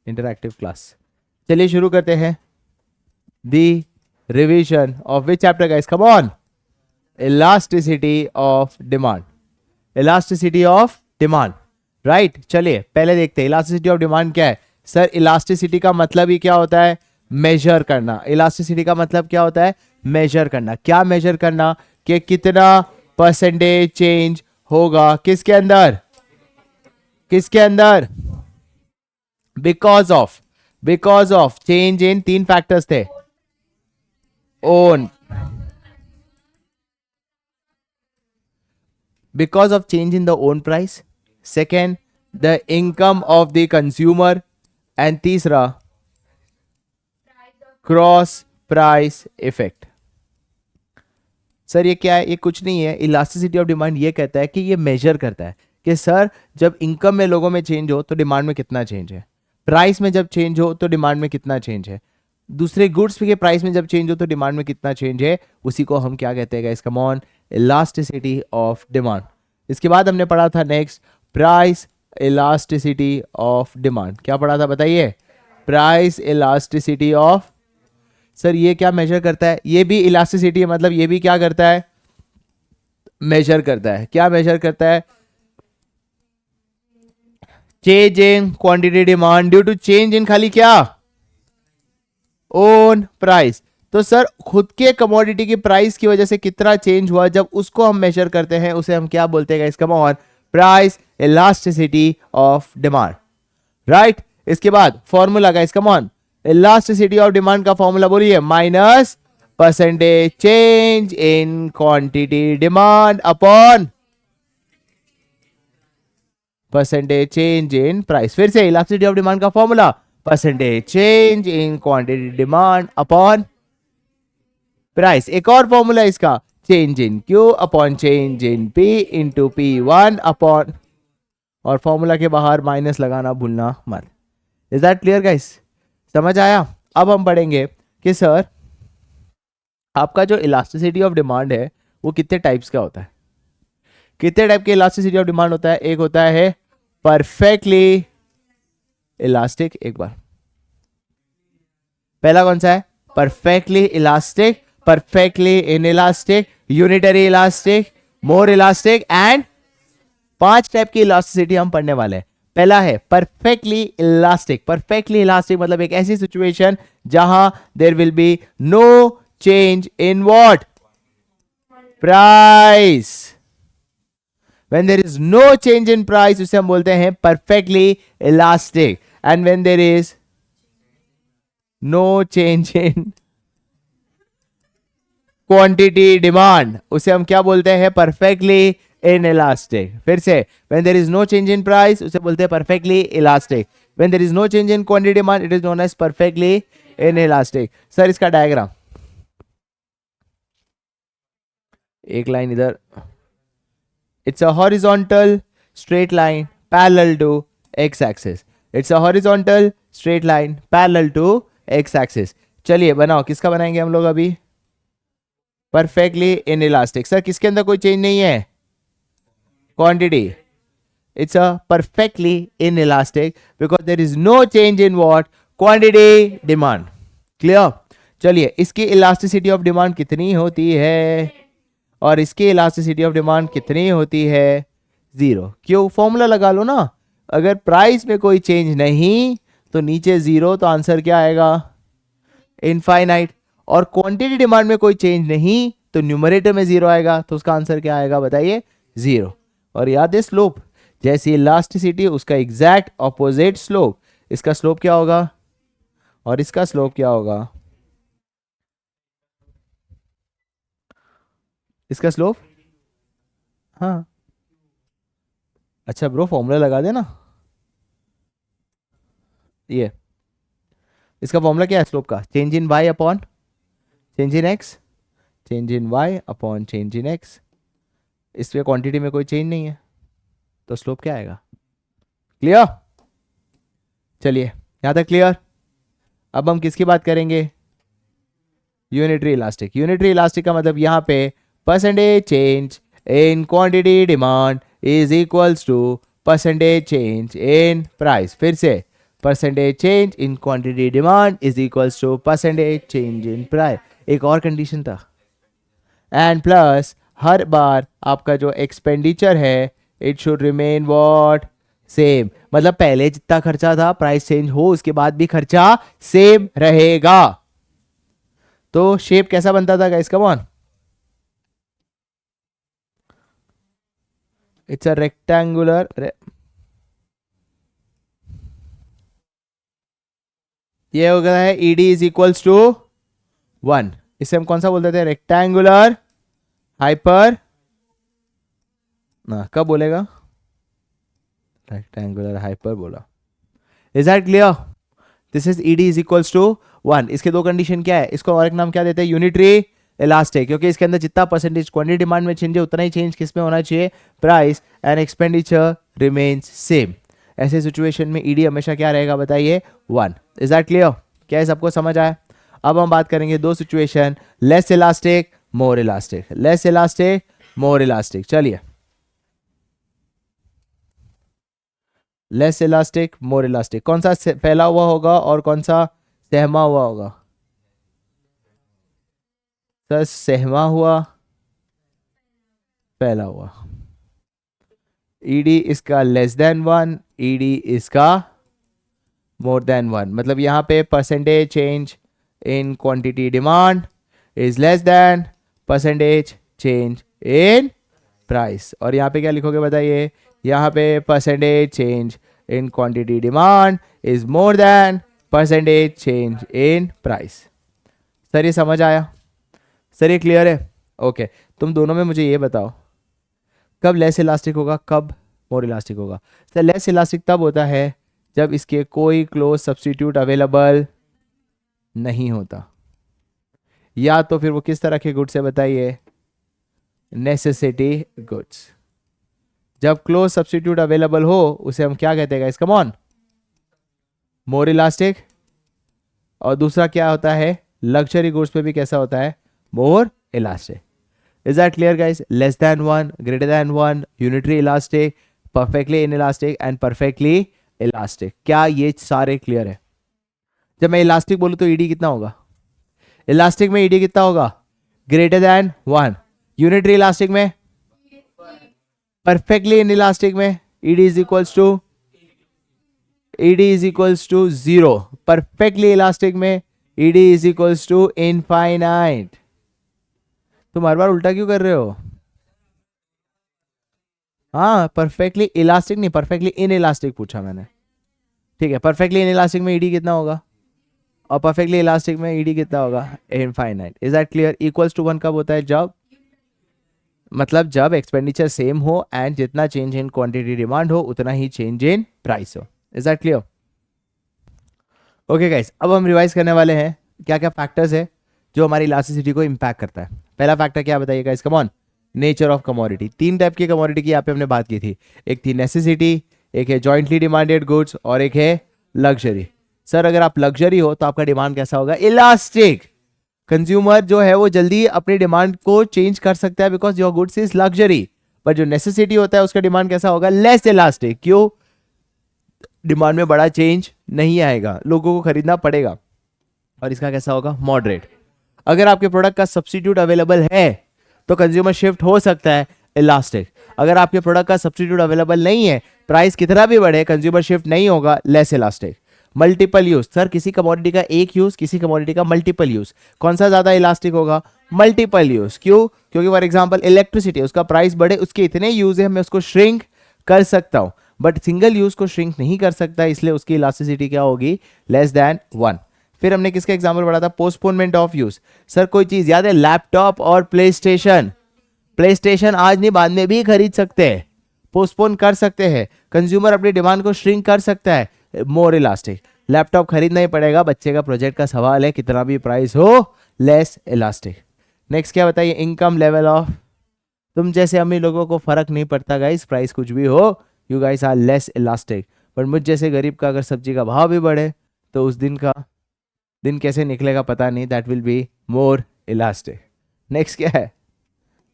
Interactive class. चलिए शुरू करते हैं the revision of which chapter guys, come on. Elasticity of demand, elasticity of demand, right. चलिए पहले देखते हैं इलास्टिसिटी ऑफ डिमांड क्या है। सर इलास्टिसिटी का मतलब ही क्या होता है, मेजर करना। इलास्टिसिटी का मतलब क्या होता है, मेजर करना। क्या मेजर करना, कि कितना परसेंटेज चेंज होगा किसके अंदर, किसके अंदर, बिकॉज ऑफ चेंज इन, तीन फैक्टर्स थे, own, because of change in the own price, second the income of the consumer, and तीसरा क्रॉस प्राइस इफेक्ट। सर ये क्या है, ये कुछ नहीं है। इलास्टिसिटी ऑफ डिमांड ये कहता है कि ये मेजर करता है कि सर जब इनकम में लोगों में चेंज हो तो डिमांड में कितना चेंज है, प्राइस में जब चेंज हो तो डिमांड में कितना चेंज है, दूसरे गुड्स के प्राइस में जब चेंज हो तो डिमांड में कितना चेंज है, उसी को हम क्या कहते हैं guys, come on, elasticity of demand. इसके बाद हमने पढ़ा था next price elasticity of demand. क्या पढ़ा था बताइए, प्राइस इलास्टिसिटी ऑफ। सर ये क्या मेजर करता है, ये भी इलास्टिसिटी है, मतलब ये भी क्या करता है, मेजर करता है। क्या मेजर करता है, change in quantity demand due to change in खाली क्या, ओन प्राइस। तो सर खुद के कमोडिटी की प्राइस की वजह से कितना चेंज हुआ, जब उसको हम मेजर करते हैं उसे हम क्या बोलते हैं, इसका on price elasticity of demand, right. इसके बाद फॉर्मूला का इसका ऑन इलास्टिसिटी ऑफ डिमांड का फॉर्मूला बोलिए, minus percentage change in quantity demand upon percentage change in price. फिर से इलास्टिसिटी ऑफ डिमांड का formula, percentage change in quantity demand upon price. एक और फॉर्मूला इसका, change in Q upon change in P into P1 upon, और formula के बाहर minus लगाना भूलना मत। इज दैट क्लियर गाइस, समझ आया। अब हम पढ़ेंगे कि सर आपका जो इलास्टिसिटी ऑफ डिमांड है वो कितने टाइप्स का होता है, कितने टाइप के इलास्टिसिटी ऑफ डिमांड होता है। एक होता है परफेक्टली इलास्टिक, एक बार पहला कौन सा है, perfectly elastic, perfectly inelastic, unitary elastic, more elastic, and 5 type की इलास्टिसिटी हम पढ़ने वाले हैं। पहला है परफेक्टली इलास्टिक। परफेक्टली इलास्टिक मतलब एक ऐसी सिचुएशन जहां there will be no change in what, price. When there is no change in price उसे हम बोलते हैं perfectly elastic, and when there is no change in quantity demand उसे हम क्या बोलते हैं, perfectly inelastic। फिर से when there is no change in price उसे बोलते हैं perfectly elastic, when there is no change in quantity demand it is known as perfectly inelastic। Sir इसका डायग्राम, एक लाइन इधर, it's a horizontal straight line parallel to x-axis, it's a horizontal straight line parallel to x-axis। चलिए बनाओ, किसका बनाएंगे हम लोग अभी, परफेक्टली इनइलास्टिक। सर किसके अंदर कोई चेंज नहीं है, quantity, it's a perfectly inelastic because there is no change in what, quantity demand। Clear. चलिए इसकी इलास्टिसिटी ऑफ डिमांड कितनी होती है, और इसकी इलास्टिसिटी ऑफ डिमांड कितनी होती है, 0। क्यों, फॉर्मूला लगा लो ना, अगर प्राइस में कोई चेंज नहीं तो नीचे 0, तो आंसर क्या आएगा, इनफाइनाइट। और क्वांटिटी डिमांड में कोई चेंज नहीं तो न्यूमरेटर में 0 आएगा, तो उसका आंसर क्या आएगा बताइए, 0। और याद है स्लोप, जैसी इलास्टिसिटी उसका एग्जैक्ट ऑपोजिट स्लोप। इसका स्लोप क्या होगा और इसका स्लोप क्या होगा, इसका स्लोप, हाँ अच्छा ब्रो फॉर्मूला लगा देना, ये इसका फॉर्मूला क्या है स्लोप का, change in Y upon change in X, change in Y upon change in X. इस पे क्वांटिटी में कोई चेंज नहीं है तो स्लोप क्या आएगा, क्लियर। चलिए यहां तक क्लियर। अब हम किसकी बात करेंगे, यूनिटरी इलास्टिक। यूनिटरी इलास्टिक का मतलब यहां पे percentage change in quantity demand is equals to percentage change in price. फिर से percentage change in quantity demand is equals to percentage change in price. एक और कंडीशन था, एंड प्लस हर बार आपका जो एक्सपेंडिचर है it should remain what, same. मतलब पहले जितना खर्चा था प्राइस चेंज हो उसके बाद भी खर्चा सेम रहेगा। तो शेप कैसा बनता था guys, come on, it's a rectangular, ये हो गया है ईडी इज इक्वल्स टू 1। इसे हम कौन सा बोलते थे, रेक्टेंगुलर हाइपर, ना कब बोलेगा, रेक्टेंगुलर हाइपर बोला। Is that clear? This is ED is equals to 1। इसके दो कंडीशन क्या है, इसको और एक नाम क्या देते हैं, यूनिटरी इलास्टिक, क्योंकि इसके अंदर जितना परसेंटेज क्वांटिटी डिमांड में चेंज है उतना ही चेंज किस में होना चाहिए, price, and expenditure remains same. ऐसे सिचुएशन में ईडी हमेशा क्या रहेगा बताइए, 1। Is that clear? क्या है, सबको समझ आया? अब हम बात करेंगे दो सिचुएशन, लेस इलास्टिक मोर इलास्टिक, लेस इलास्टिक मोर इलास्टिक। चलिए, लेस इलास्टिक मोर इलास्टिक, कौन सा फैला हुआ होगा और कौन सा सहमा हुआ होगा? सर सहमा हुआ, फैला हुआ। ईडी इसका लेस देन 1, ईडी इसका मोर देन 1। मतलब यहां पे percentage change in quantity demand is less than percentage change in price. और यहाँ पे क्या लिखोगे बताइए, यहाँ पे percentage change in quantity demand is more than percentage change in price. Sir ये समझ आया? सर ये क्लियर है? ओके, तुम दोनों में मुझे ये बताओ कब लेस इलास्टिक होगा, कब मोर इलास्टिक होगा? सर लेस इलास्टिक तब होता है जब इसके कोई क्लोज सब्स्टिट्यूट अवेलेबल नहीं होता, या तो फिर वो किस तरह के गुड्स है बताइए, नेसेसिटी गुड्स। जब क्लोज सब्स्टिट्यूट अवेलेबल हो उसे हम क्या कहते हैं guys, come on, more elastic. और दूसरा क्या होता है, लग्जरी गुड्स पे भी कैसा होता है, मोर elastic. Is that clear guys? Less than 1, greater than 1, unitary elastic, perfectly inelastic and perfectly elastic. क्या ये सारे क्लियर है? जब मैं इलास्टिक बोलूं तो ईडी कितना होगा, इलास्टिक में ईडी कितना होगा, ग्रेटर देन 1। यूनिटरी इलास्टिक में, परफेक्टली इन इलास्टिक में ED is equals to, ED is equals to 0। Perfectly elastic में ED is equals to infinite. तुम हर बार उल्टा क्यों कर रहे हो? हाँ, परफेक्टली इलास्टिक नहीं, परफेक्टली इन इलास्टिक पूछा मैंने। ठीक है, परफेक्टली इन इलास्टिक में ईडी कितना होगा और परफेक्टली इलास्टिक में ईडी कितना होगा, infinite. Is that clear? Equals to 1 कब होता है, जब, मतलब जब एक्सपेंडिचर सेम हो एंड जितना चेंज इन क्वांटिटी डिमांड हो उतना ही चेंज इन प्राइस हो। Is that clear? Okay guys, अब हम रिवाइज करने वाले हैं क्या क्या फैक्टर्स है जो हमारी इलास्टिसिटी को इम्पैक्ट करता है। पहला फैक्टर क्या बताइए guys, come on, nature of commodity. 3 type की कमोडिटी की यहाँ पे हमने बात की थी, एक थी नेसेसिटी, एक है जॉइंटली डिमांडेड गुड्स और एक है लग्जरी। सर अगर आप लग्जरी हो तो आपका डिमांड कैसा होगा, इलास्टिक। कंज्यूमर जो है वो जल्दी अपनी डिमांड को चेंज कर सकता है because your goods is luxury. पर जो नेसेसिटी होता है उसका डिमांड कैसा होगा, लेस इलास्टिक। क्यों? डिमांड में बड़ा चेंज नहीं आएगा, लोगों को खरीदना पड़ेगा। और इसका कैसा होगा, मॉडरेट। अगर आपके प्रोडक्ट का सब्स्टिट्यूट अवेलेबल है तो कंज्यूमर शिफ्ट हो सकता है, इलास्टिक। अगर आपके प्रोडक्ट का सब्स्टिट्यूट अवेलेबल नहीं है, प्राइस कितना भी बढ़े, कंज्यूमर शिफ्ट नहीं होगा, less elastic. Multiple use, sir किसी कमोडिटी का एक यूज, किसी कमोडिटी का मल्टीपल यूज, कौन सा ज्यादा इलास्टिक होगा, मल्टीपल यूज। क्यों? क्योंकि फॉर एग्जांपल इलेक्ट्रिसिटी, उसका प्राइस बढ़े, उसके इतने यूज है, मैं उसको श्रिंक कर सकता हूं, बट सिंगल यूज को श्रिंक नहीं कर सकता, इसलिए उसकी इलास्टिसिटी क्या होगी, लेस देन 1। फिर हमने किसका एग्जांपल पढ़ा था, पोस्टपोनमेंट ऑफ यूज। सर कोई चीज याद है, लैपटॉप और प्ले स्टेशन आज नहीं बाद में भी खरीद सकते हैं, पोस्टपोन कर सकते हैं, कंज्यूमर अपनी डिमांड को श्रिंक कर सकता है, मोर इलास्टिक। लैपटॉप खरीदना ही पड़ेगा, बच्चे का प्रोजेक्ट का सवाल है, कितना भी प्राइस हो, लेस इलास्टिक। नेक्स्ट क्या बताइए, इनकम लेवल ऑफ, तुम जैसे अमीर लोगों को फर्क नहीं पड़ता गाइस, प्राइस कुछ भी हो, you guys are less elastic. पर मुझ जैसे गरीब का अगर सब्जी का भाव भी बढ़े तो उस दिन कैसे निकलेगा पता नहीं, that will be more elastic. Next क्या है,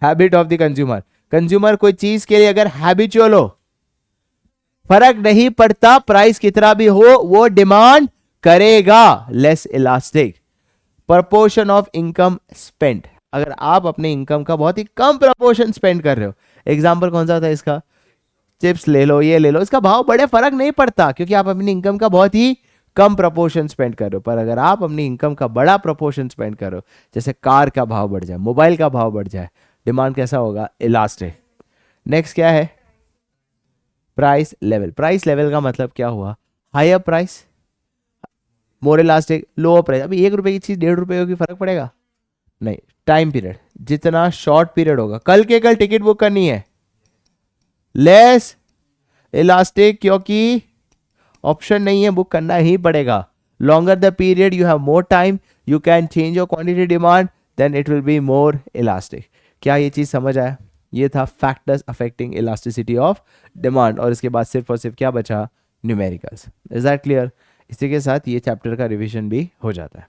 habit of the consumer. Consumer कोई चीज के लिए अगर हैबिचुअल हो, फर्क नहीं पड़ता प्राइस कितना भी हो, वो डिमांड करेगा। Less elastic. Proportion of income spend, अगर आप अपने इनकम का बहुत ही कम प्रपोर्शन स्पेंड कर रहे हो, एग्जांपल कौन सा था इसका, चिप्स ले लो, ये ले लो, इसका भाव बड़े फर्क नहीं पड़ता क्योंकि आप अपनी इनकम का बहुत ही कम प्रपोर्शन स्पेंड कर रहे हो। पर अगर आप अपनी इनकम का बड़ा प्रपोर्शन स्पेंड करो, जैसे कार का भाव बढ़ जाए, मोबाइल का भाव बढ़ जाए, डिमांड कैसा होगा, इलास्टिक। नेक्स्ट क्या है, प्राइस लेवल। प्राइस लेवल का मतलब क्या हुआ, higher price more elastic, lower price. अभी 1 रुपए की चीज 1.5 रुपए होगी, फर्क पड़ेगा नहीं। टाइम पीरियड, जितना शॉर्ट पीरियड होगा, कल के कल टिकट बुक करनी है, लेस इलास्टिक, क्योंकि ऑप्शन नहीं है, बुक करना ही पड़ेगा। Longer the period you have more time, you can change your quantity demand, then it will be more elastic. क्या ये चीज समझ आया, ये था factors affecting elasticity of demand, और इसके बाद सिर्फ और सिर्फ क्या बचा, न्यूमेरिकल्स। Is that clear. इसी के साथ ये चैप्टर का रिवीजन भी हो जाता है।